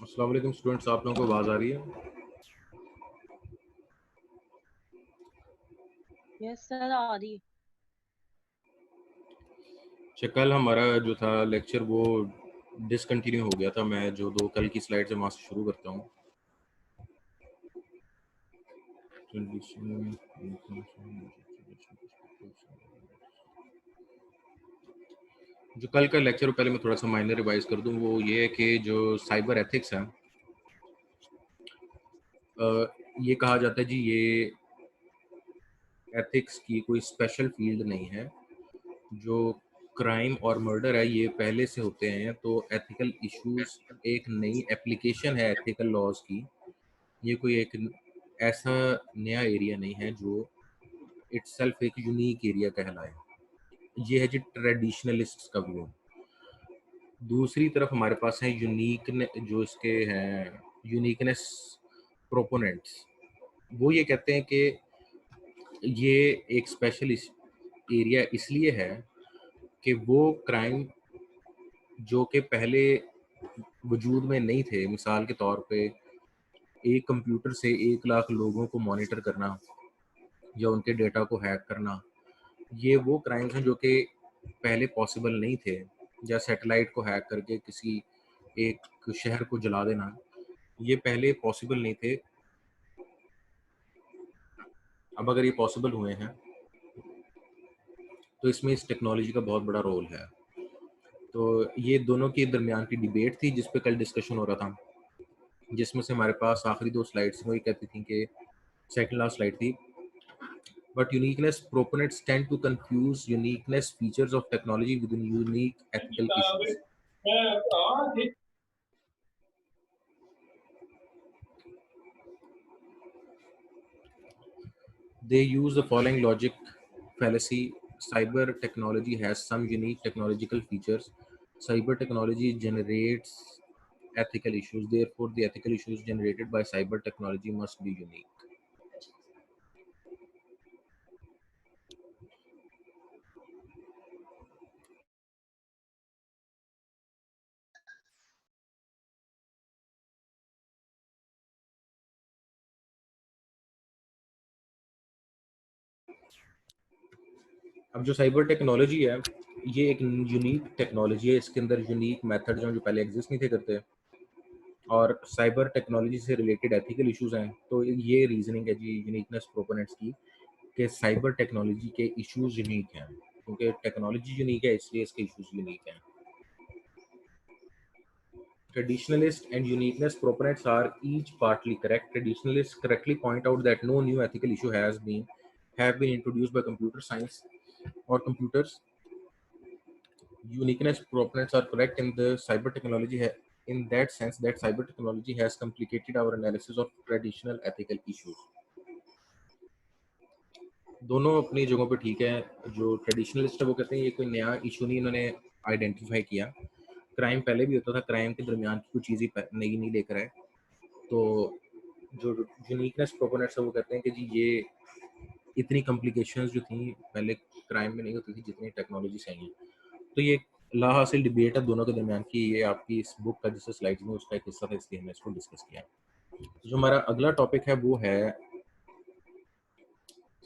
अस्सलाम वालेकुम स्टूडेंट्स, आप लोगों को आवाज़ आ रही है? यस सर, आ रही है। अच्छा, कल हमारा जो था लेक्चर वो डिसकंटिन्यू हो गया था। मैं जो दो कल की स्लाइड से वहाँ से शुरू करता हूँ। जो कल का लेक्चर पहले मैं थोड़ा सा माइनर रिवाइज कर दूँ, वो ये है कि जो साइबर एथिक्स है, ये कहा जाता है जी, ये एथिक्स की कोई स्पेशल फील्ड नहीं है। जो क्राइम और मर्डर है ये पहले से होते हैं, तो एथिकल इश्यूज एक नई एप्लीकेशन है एथिकल लॉज की। ये कोई एक ऐसा नया एरिया नहीं है जो इटसेल्फ एक यूनिक एरिया कहलाए। ये है जी ट्रेडिशनलिस्ट का व्यू। दूसरी तरफ हमारे पास है यूनिक, जो इसके हैं यूनिकनेस प्रोपोनेंट्स। वो ये कहते हैं कि ये एक स्पेशल एरिया इसलिए है कि वो क्राइम जो कि पहले वजूद में नहीं थे, मिसाल के तौर पे एक कंप्यूटर से 1 लाख लोगों को मॉनिटर करना या उनके डेटा को हैक करना, ये वो क्राइम्स हैं जो कि पहले पॉसिबल नहीं थे। या सैटेलाइट को हैक करके किसी एक शहर को जला देना, ये पहले पॉसिबल नहीं थे। अब अगर ये पॉसिबल हुए हैं तो इसमें इस टेक्नोलॉजी का बहुत बड़ा रोल है। तो ये दोनों के दरमियान की डिबेट थी जिस पे कल डिस्कशन हो रहा था, जिसमें से हमारे पास आखिरी 2 स्लाइड्स वो ये कहती थी कि सेकंड लास्ट स्लाइड थी, but uniqueness proponents tend to confuse uniqueness features of technology with unique ethical issues. They use the following logic fallacy: cyber technology has some unique technological features. Cyber technology generates ethical issues. Therefore, the ethical issues generated by cyber technology must be unique. अब जो cyber technology है, ये एक unique technology है, इसके अंदर unique methods हैं जो पहले एग्जिस्ट नहीं थे करते, और साइबर टेक्नोलॉजी से रिलेटेड एथिकल इश्यूज हैं। तो ये रीजनिंग है जी यूनिकनेस प्रोपोनेंट्स की, कि साइबर टेक्नोलॉजी के इश्यूज यूनिक हैं, क्योंकि टेक्नोलॉजी यूनिक है इसलिए इसके इश्यूज यूनिक हैं। Traditionalists and uniqueness proponents are each partly correct. Traditionalists correctly point out that no new ethical issue have been introduced by computer science or computers. Uniqueness proponents are correct in the cyber technology in that sense that cyber technology has complicated our analysis of traditional ethical issues. दोनों अपनी जगहों पे ठीक है। जो traditionalist है वो कहते हैं ये कोई नया इशू नहीं इन्होंने आइडेंटिफाई किया, क्राइम पहले भी होता था, क्राइम के दरमियान की कोई चीज़ ही नई नहीं लेकर आए। तो जो यूनिकनेस प्रोपोनेंट्स है वो कहते हैं कि जी ये इतनी कॉम्प्लिकेशंस जो थी पहले क्राइम में नहीं होती थी जितनी टेक्नोलॉजी से आई हैं। तो ये लाहासिल डिबेट है दोनों के दरमियान की, ये आपकी इस बुक का जिससे स्लाइड्स में उसका एक हिस्सा था इसलिए हमने इसको डिस्कस किया। जो हमारा अगला टॉपिक है वो है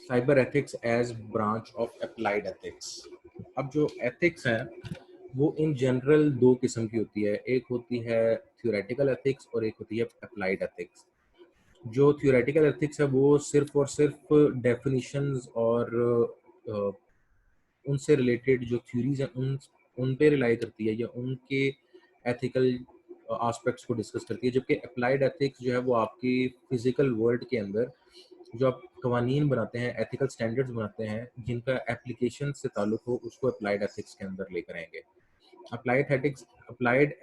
cyber ethics as branch of applied ethics. अब जो एथिक्स है वो इन जनरल दो किस्म की होती है, एक होती है थ्योरेटिकल एथिक्स और एक होती है अप्लाइड एथिक्स। जो थ्योरेटिकल एथिक्स है वो सिर्फ और सिर्फ डेफिनेशंस और उनसे रिलेटेड जो थ्योरीज हैं उन पे रिलाई करती है या उनके एथिकल एस्पेक्ट्स को डिस्कस करती है, जबकि अप्लाइड एथिक्स जो है वो आपकी फिजिकल वर्ल्ड के अंदर जो आप कवानीन बनाते हैं, एथिकल स्टैंडर्ड्स बनाते हैं जिनका एप्लीकेशन से ताल्लुक हो, उसको अप्लाइड एथिक्स के अंदर लेकर आएंगे। Applied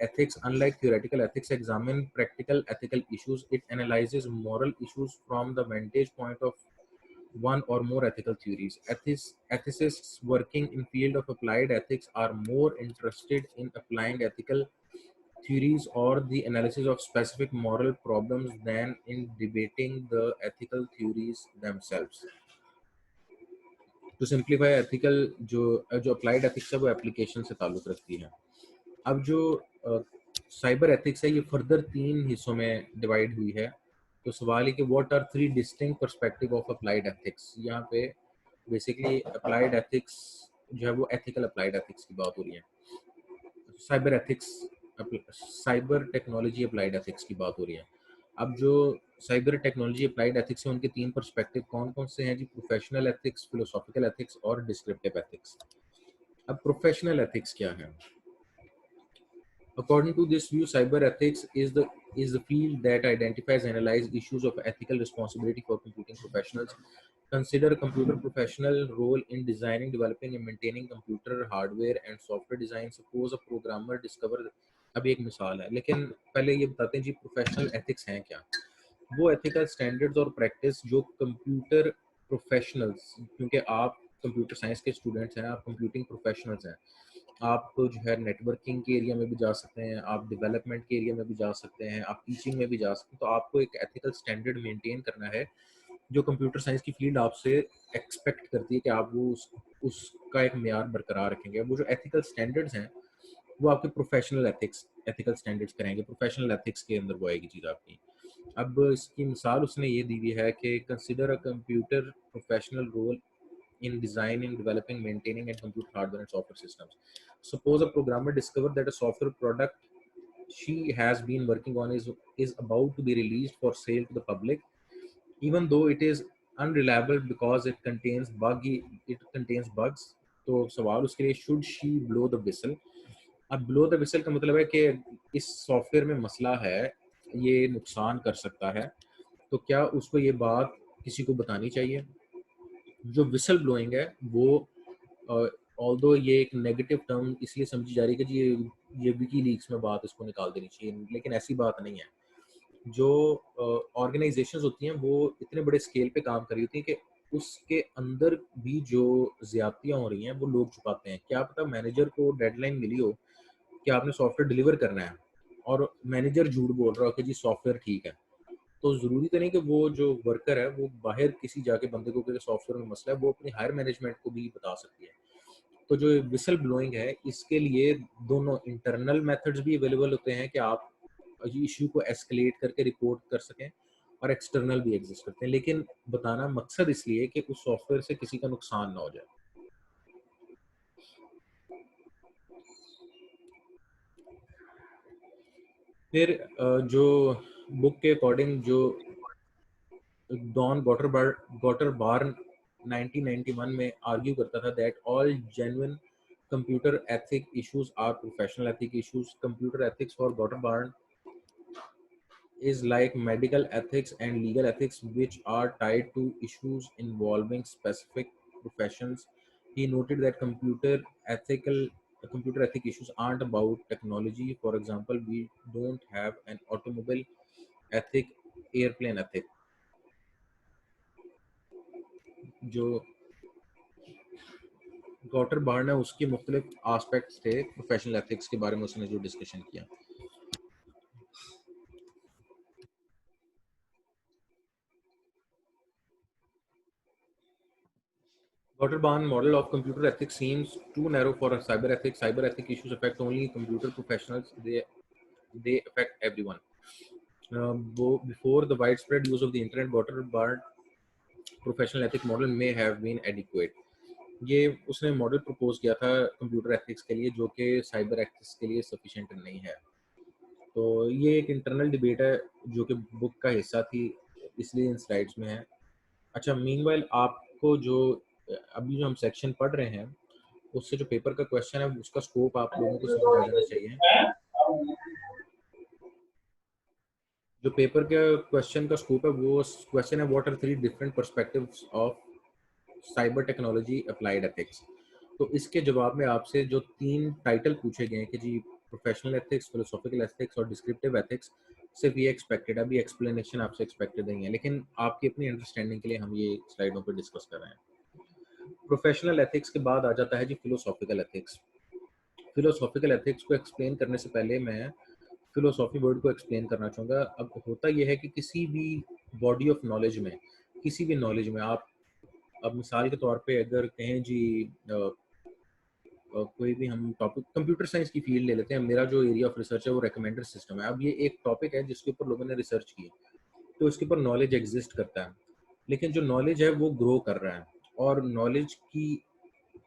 ethics, unlike theoretical ethics, examine practical ethical issues. It analyzes moral issues from the vantage point of one or more ethical theories. Ethicists working in field of applied ethics are more interested in applying ethical theories or the analysis of specific moral problems than in debating the ethical theories themselves. To simplify, ethical जो जो applied ethics है वो application से ताल्लुक रखती है। अब जो साइबर एथिक्स है ये फर्दर 3 हिस्सों में डिवाइड हुई है। तो सवाल है कि what are 3 distinct perspective of applied ethics. यहाँ पे बेसिकली अप्लाइड एथिक्स जो है वो एथिकल अप्लाइड एथिक्स की बात हो रही है, cyber ethics cyber technology applied ethics की बात हो रही है। अब जो साइबर टेक्नोलॉजी अप्लाइड एथिक्स है उनके 3 पर्सपेक्टिव कौन कौन से हैं जी? प्रोफेशनल एथिक्स, फिलोसॉफिकल एथिक्स और डिस्क्रिप्टिव एथिक्स। अब प्रोफेशनल एथिक्स क्या है? According to this view, cyber ethics is the field that identifies and analyzes issues of ethical responsibility for computing professionals. Consider a computer professional role in designing, developing, and maintaining computer hardware and software design. Suppose a programmer discover अभी एक मिसाल है, लेकिन पहले ये बताते हैं जी professional ethics हैं क्या। वो एथिकल स्टैंडर्ड्स और प्रैक्टिस जो कंप्यूटर प्रोफेशनल्स, क्योंकि आप कंप्यूटर साइंस के स्टूडेंट्स हैं, आप कंप्यूटिंग प्रोफेशनल्स हैं, आप जो है नेटवर्किंग के एरिया में भी जा सकते हैं, आप डेवलपमेंट के एरिया में भी जा सकते हैं, आप टीचिंग में भी जा सकते हैं। तो आपको एक एथिकल स्टैंडर्ड मेंटेन करना है जो कंप्यूटर साइंस की फील्ड आपसे एक्सपेक्ट करती है कि आप वो उसका एक मेयार बरकरार रखेंगे। वो जो एथिकल स्टैंडर्ड्स हैं वो आपके प्रोफेशनल एथिक्स एथिकल स्टैंडर्ड्स करेंगे, प्रोफेशनल एथिक्स के अंदर वो आएगी चीज़ आपकी। अब इसकी मिसाल उसने ये दी हुई है कि consider a computer professional role in designing, developing, maintaining, and computer hardware and software systems. Suppose a programmer discovered that a software product she has been working on is about to be released for sale to the public, even though it is unreliable because it contains bugs. तो सवाल उसके लिए should she blow the whistle? अब blow the whistle का मतलब है कि इस सॉफ्टवेयर में मसला है, ये नुकसान कर सकता है, तो क्या उसको ये बात किसी को बतानी चाहिए? जो विसल ब्लोइंग है वो ऑल्दो ये एक नेगेटिव टर्म इसलिए समझी जा रही है कि जी ये विकीलीक्स में बात इसको निकाल देनी चाहिए, लेकिन ऐसी बात नहीं है। जो ऑर्गेनाइजेशंस होती हैं वो इतने बड़े स्केल पे काम कर रही होती हैं कि उसके अंदर भी जो ज्यादतियां हो रही हैं वो लोग छुपाते हैं। क्या पता मैनेजर को डेडलाइन मिली हो कि आपने सॉफ्टवेयर डिलीवर करना है और मैनेजर झूठ बोल रहा हो कि जी सॉफ्टवेयर ठीक है, तो ज़रूरी तो नहीं कि वो जो वर्कर है वो बाहर किसी जाके बंदे को कि सॉफ्टवेयर में मसला है वो अपनी हायर मैनेजमेंट को भी बता सकती है। तो जो विसल ब्लोइंग है इसके लिए दोनों इंटरनल मेथड्स भी अवेलेबल होते हैं कि आप इशू को एस्केलेट करके रिपोर्ट कर सकें, और एक्सटर्नल भी एग्जिस्ट करते हैं, लेकिन बताना मकसद इसलिए कि उस सॉफ्टवेयर से किसी का नुकसान ना हो जाए। फिर जो बुक के अकॉर्डिंग जो डॉन गॉटरबार्न 1991 में आर्ग्यू करता था that all genuine computer ethic issues are professional ethic issues. Computer ethics for Gotterbarn is like medical ethics and legal ethics, which are tied to issues involving specific professions. He noted that computer ethic issues aren't about technology. For example, we don't have an automobile ethic, airplane ethic. जो गॉटर बार्न है उसके मुख्तलिफ aspects थे professional ethics के बारे में उसने जो डिस्कशन किया. Gotterban model of computer ethics seems too narrow for a cyber ethics. Cyber ethics issues affect only computer professionals. They affect everyone. Before the widespread use of the internet, Gotterban professional ethic model may have been adequate. ये उसने model propose किया था computer ethics के लिए जो कि cyber ethics के लिए सफिशिएंट नहीं है. तो ये एक इंटरनल डिबेट है जो कि बुक का हिस्सा थी, इसलिए इन स्लाइड्स में है. अच्छा, मीनवाइल आपको जो अभी जो हम सेक्शन पढ़ रहे हैं उससे जो पेपर का क्वेश्चन है उसका स्कोप आप लोगों को समझ आ जाना चाहिए. जो पेपर के क्वेश्चन का स्कोप है वो क्वेश्चन है what are 3 different perspectives of cyber technology applied ethics. तो इसके जवाब में आपसे जो 3 टाइटल पूछे गए हैं कि जी प्रोफेशनल एथिक्स, फिलोसॉफिकल एथिक्स और डिस्क्रिप्टिव एथिक्स, सिर्फ ये एक्सपेक्टेड है. अभी एक्सप्लेनेशन आपसे एक्सपेक्टेड नहीं है, लेकिन आपकी अपनी अंडरस्टैंडिंग के लिए हम ये स्लाइडों पर डिस्कस कर रहे हैं. प्रोफेशनल एथिक्स के बाद आ जाता है जी फिलोसॉफिकल एथिक्स. फिलोसॉफिकल एथिक्स को एक्सप्लेन करने से पहले मैं फिलोसॉफी वर्ड को एक्सप्लेन करना चाहूँगा. अब होता यह है कि किसी भी बॉडी ऑफ नॉलेज में, किसी भी नॉलेज में आप, अब मिसाल के तौर पे अगर कहें जी कोई भी हम टॉपिक कंप्यूटर साइंस की फील्ड ले लेते हैं. मेरा जो एरिया ऑफ रिसर्च है वो रिकमेंडर सिस्टम है. अब ये एक टॉपिक है जिसके ऊपर लोगों ने रिसर्च की, तो इसके ऊपर नॉलेज एग्जिस्ट करता है, लेकिन जो नॉलेज है वो ग्रो कर रहा है. और नॉलेज की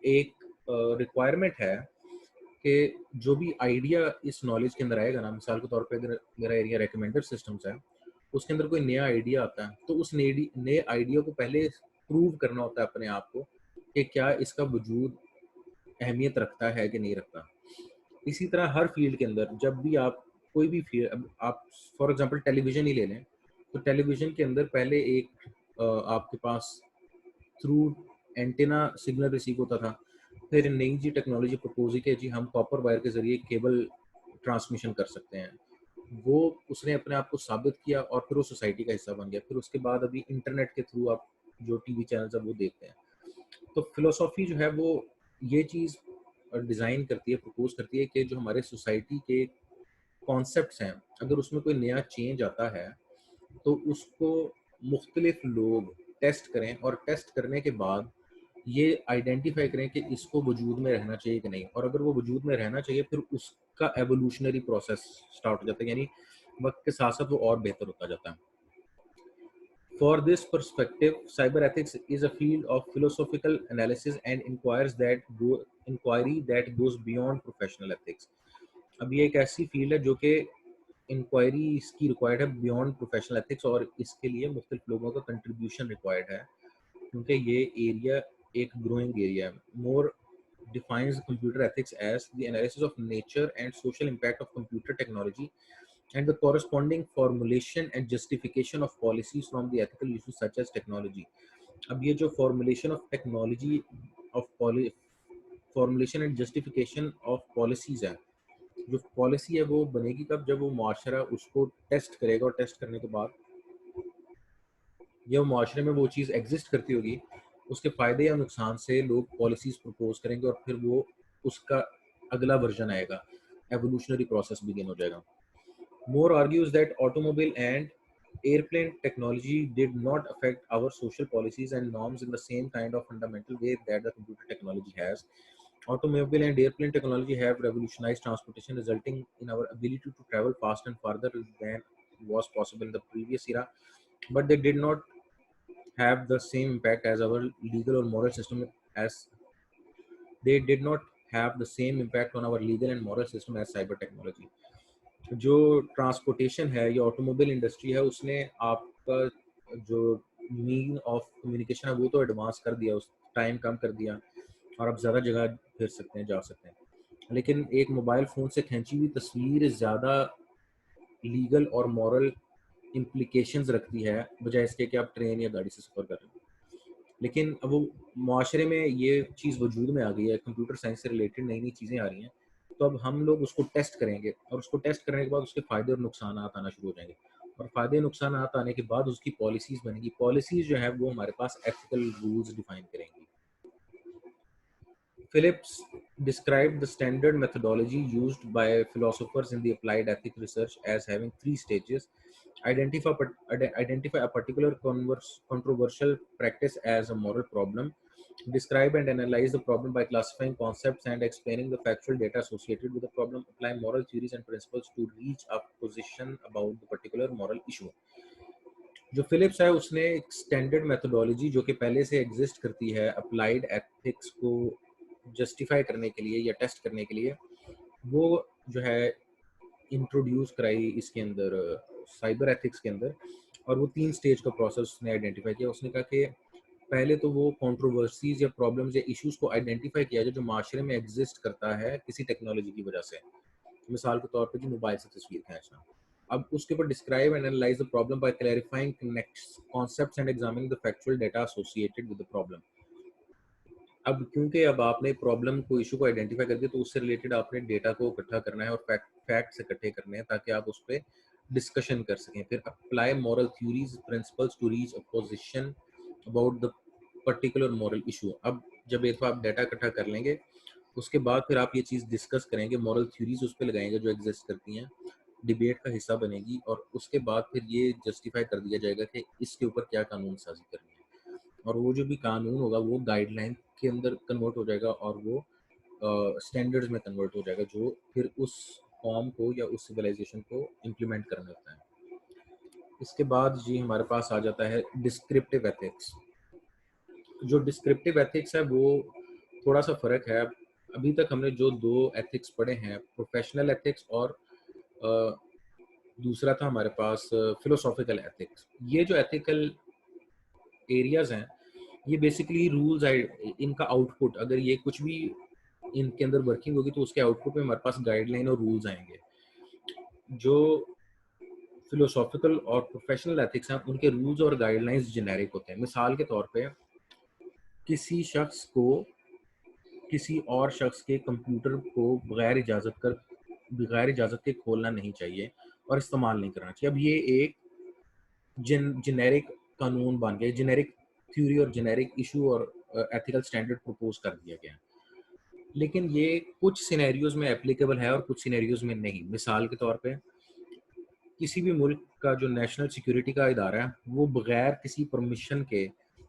एक रिक्वायरमेंट है कि जो भी आइडिया इस नॉलेज के अंदर आएगा ना, मिसाल के तौर पे अगर मेरा एरिया रिकमेंडर सिस्टम्स है, उसके अंदर कोई नया आइडिया आता है तो उस नए आइडिया को पहले प्रूव करना होता है अपने आप को कि क्या इसका वजूद अहमियत रखता है कि नहीं रखता. इसी तरह हर फील्ड के अंदर जब भी आप कोई भी फील्ड, अब आप फॉर एग्जांपल टेलीविजन ही ले लें, तो टेलीविजन के अंदर पहले एक आपके pass through antenna signal receive होता था. फिर नई जी टेक्नोलॉजी प्रपोज की जी हम कॉपर वायर के जरिए केबल ट्रांसमिशन कर सकते हैं. वो उसने अपने आप को साबित किया और फिर वो सोसाइटी का हिस्सा बन गया. फिर उसके बाद अभी इंटरनेट के थ्रू आप जो टीवी चैनल्स है वो देखते हैं. तो फिलोसॉफी जो है वो ये चीज़ डिज़ाइन करती है, प्रपोज करती है कि जो हमारे सोसाइटी के कॉन्सेप्ट्स हैं, अगर उसमें कोई नया चेंज आता है तो उसको मुख्तलिफ लोग टेस्ट करें और टेस्ट करने के बाद ये आइडेंटिफाई करें कि इसको वजूद में रहना चाहिए कि नहीं. और अगर वो वजूद में रहना चाहिए फिर उसका एवोल्यूशनरी प्रोसेस स्टार्ट हो जाता है, यानी वक्त के साथ साथ वो और बेहतर होता जाता है. For this perspective, cyber ethics is a field of philosophical analysis and inquiry that goes beyond professional ethics. अब ये एक ऐसी फील्ड है जो कि इंक्वायरी इसकी रिक्वायर्ड है बियॉन्ड प्रोफेशनल एथिक्स, और इसके लिए मुख्तलिफ लोगों का कंट्रीब्यूशन रिक्वायर्ड है क्योंकि ये एरिया एक ग्रोइंग एरिया है. मोर defines computer ethics as the analysis of nature and social impact of computer technology and the corresponding formulation and justification of policies from the ethical issues such as technology. अब ये जो formulation of technology of formulation and justification of policies है, जो policy है वो बनेगी कब, जब वो मुआशरा उसको टेस्ट करेगा और टेस्ट करने के बाद जब मुआशरे में वो चीज़ एग्जिस्ट करती होगी, उसके फ़ायदे या नुकसान से लोग पॉलिसीज़ प्रपोज करेंगे और फिर वो उसका अगला वर्जन आएगा, एवोल्यूशनरी प्रोसेस बिगिन हो जाएगा. Moore argues that automobile and airplane technology did not affect our social policies and norms in the same kind of fundamental way that the computer technology has. Automobile and airplane technology have revolutionized transportation, resulting in our ability to travel faster and farther than was possible in the previous era. But they did not have the same impact as our legal or moral system as they did not have the same impact on our legal and moral system as cyber technology. जो transportation है या automobile industry है, उसने आपका जो mean of communication है वो तो एडवांस कर दिया, उस टाइम कम कर दिया और आप ज़्यादा जगह फिर सकते हैं, जा सकते हैं। लेकिन एक मोबाइल फ़ोन से खींची हुई तस्वीर ज़्यादा लीगल और मॉरल इम्प्लीकेशंस रखती है, बजाय इसके कि आप ट्रेन या गाड़ी से सफ़र कर रहे हैं। लेकिन अब वो मुआशरे में ये चीज़ वजूद में आ गई है, कंप्यूटर साइंस से रिलेटेड नई-नई चीज़ें आ रही हैं, तो अब हम लोग उसको टेस्ट करेंगे और उसको टेस्ट करने के बाद उसके फ़ायदे और नुकसानात आना शुरू हो जाएँगे और फ़ायदे नुकसानात आने के बाद उसकी पॉलिसीज़ बनेंगी। पॉलिसीज़ जो है वो हमारे पास एथिकल रूल्स डिफ़ाइन करेंगी। Phillips described the standard methodology used by philosophers in the applied ethics research as having three stages. Identify a particular controversial practice as a moral problem. Describe and analyze the problem by classifying concepts and explaining the factual data associated with the problem. Apply moral theories and principles to reach a position about the particular moral issue. जो Philips है उसने एक standard methodology जो कि पहले से exist करती है अप्लाइड एथिक्स को जस्टिफाई करने के लिए या टेस्ट करने के लिए, वो जो है इंट्रोड्यूस कराई इसके अंदर साइबर एथिक्स के अंदर। और वो 3 स्टेज का प्रोसेस उसने आइडेंटिफाई किया। उसने कहा कि पहले तो वो कंट्रोवर्सीज़ या प्रॉब्लम्स या इश्यूज़ को आइडेंटिफाई किया जाए जो माशरे में एग्जिस्ट करता है किसी टेक्नोलॉजी की वजह से। मिसाल के तौर पे जी मोबाइल से तस्वीर खींचना। अब उसके ऊपर describe and analyse the problem by clarifying concepts and examining the factual data associated with the problem. अब क्योंकि अब आपने प्रॉब्लम को इशू को आइडेंटिफाई कर दिया तो उससे रिलेटेड आपने डेटा को इकट्ठा करना है और फैक्ट्स इकट्ठे करने हैं ताकि आप उस पर डिस्कशन कर सकें। फिर apply moral theories principles to reach a position about the particular moral issue. अब जब एक आप डाटा इकट्ठा कर लेंगे उसके बाद फिर आप ये चीज़ डिस्कस करेंगे, मॉरल थ्योरीज उस पर लगाएंगे जो एग्जिस्ट करती हैं, डिबेट का हिस्सा बनेगी और उसके बाद फिर ये जस्टिफाई कर दिया जाएगा कि इसके ऊपर क्या कानून साजी करनी है और वो जो भी कानून होगा वो गाइडलाइन के अंदर कन्वर्ट हो जाएगा और वो स्टैंडर्ड्स में कन्वर्ट हो जाएगा जो फिर उस कॉम को या उस सिविलाइजेशन को इम्प्लीमेंट करना होता है। इसके बाद जी हमारे पास आ जाता है डिस्क्रिप्टिव एथिक्स। जो डिस्क्रिप्टिव एथिक्स है वो थोड़ा सा फ़र्क है। अभी तक हमने जो 2 एथिक्स पढ़े हैं, प्रोफेशनल एथिक्स और अ, दूसरा था हमारे पास फिलोसॉफिकल एथिक्स। ये जो एथिकल एरियाज़ हैं, ये बेसिकली रूल्स इनका आउटपुट अगर ये कुछ भी इनके अंदर वर्किंग होगी तो उसके आउटपुट में हमारे पास गाइडलाइन और रूल्स आएँगे। जो फिलोसॉफिकल और प्रोफेशनल एथिक्स हैं, उनके रूल्स और गाइडलाइंस जेनेरिक होते हैं। मिसाल के तौर पे किसी शख्स को किसी और शख्स के कंप्यूटर को बगैर इजाज़त के खोलना नहीं चाहिए और इस्तेमाल नहीं करना चाहिए। अब ये एक जेनेरिक कानून बन गया, जेनेरिक थ्योरी और जेनेरिक इशू और एथिकल स्टैंडर्ड प्रपोज कर दिया गया। लेकिन ये कुछ सिनेरियोज़ में एप्लीकेबल है और कुछ सिनेरियोज़ में नहीं। मिसाल के तौर पे किसी भी मुल्क का जो नेशनल सिक्योरिटी का इदारा है, वो बगैर किसी परमिशन के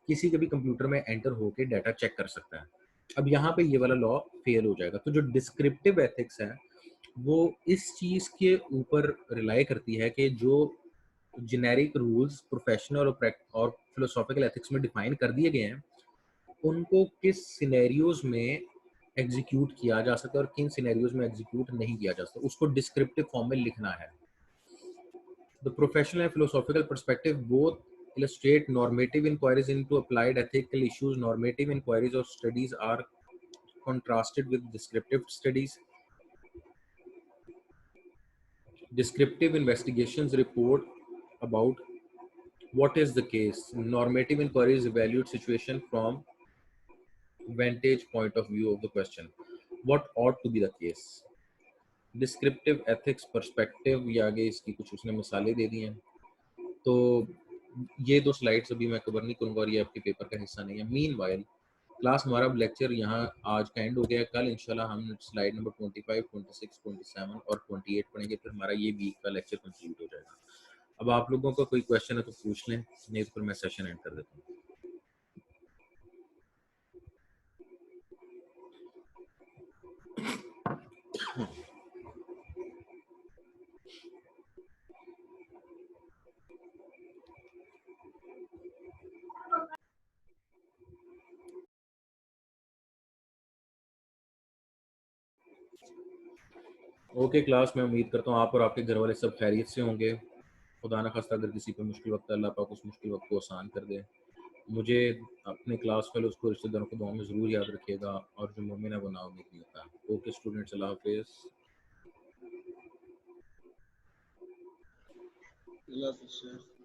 किसी के भी कंप्यूटर में एंटर होके डाटा चेक कर सकता है। अब यहाँ पे ये वाला लॉ फेल हो जाएगा। तो जो डिस्क्रिप्टिव एथिक्स है, वो इस चीज़ के ऊपर रिलाई करती है कि जो जेनेरिक रूल्स प्रोफेशनल और फिलोसॉफिकल एथिक्स में डिफाइन कर दिए गए हैं, उनको किस सिनेरियोज़ में एग्जीक्यूट किया जा सकता है और किन सिनेरियोज़ में एग्जीक्यूट नहीं किया जा सकता, उसको डिस्क्रिप्टिव फॉर्म में लिखना है। The professional and philosophical perspective both illustrate normative inquiries into applied ethical issues. Normative inquiries or studies are contrasted with descriptive studies. Descriptive investigations report about what is the case. Normative inquiries evaluate situation from vantage point of view of the question. What ought to be the case? Descriptive ethics perspective या आगे इसकी कुछ उसने मिसालें दे दी हैं। तो ये 2 slides अभी मैं कवर नहीं करूँगा और ये आपके पेपर का हिस्सा नहीं है। मीनवाइल क्लास हमारा अब लेक्चर यहाँ आज का एंड हो गया है। कल इंशाल्लाह हम स्लाइड नंबर 25, 26, 27 और 28 पढ़ेंगे, फिर हमारा ये वीक का लेक्चर कंप्लीट हो जाएगा। अब आप लोगों का कोई क्वेश्चन है तो पूछ लें, नहीं तो फिर मैं सेशन एंड कर देता हूँ। ओके क्लास, मैं उम्मीद करता हूँ आप और आपके घर वाले सब खैरियत से होंगे। खुदा न खास्ता अगर किसी पे मुश्किल वक़्त है, अल्लाह पाक उस मुश्किल वक़्त को आसान कर दे। मुझे अपने क्लास फेलोज़ को, रिश्तेदारों को दुआ में ज़रूर याद रखिएगा, और जो मोमिन है वो नाउम्मीद नहीं होता। ओके स्टूडेंट्स, अल्लाह हाफ़िज़। अल्लाह हाफ़िज़ सर।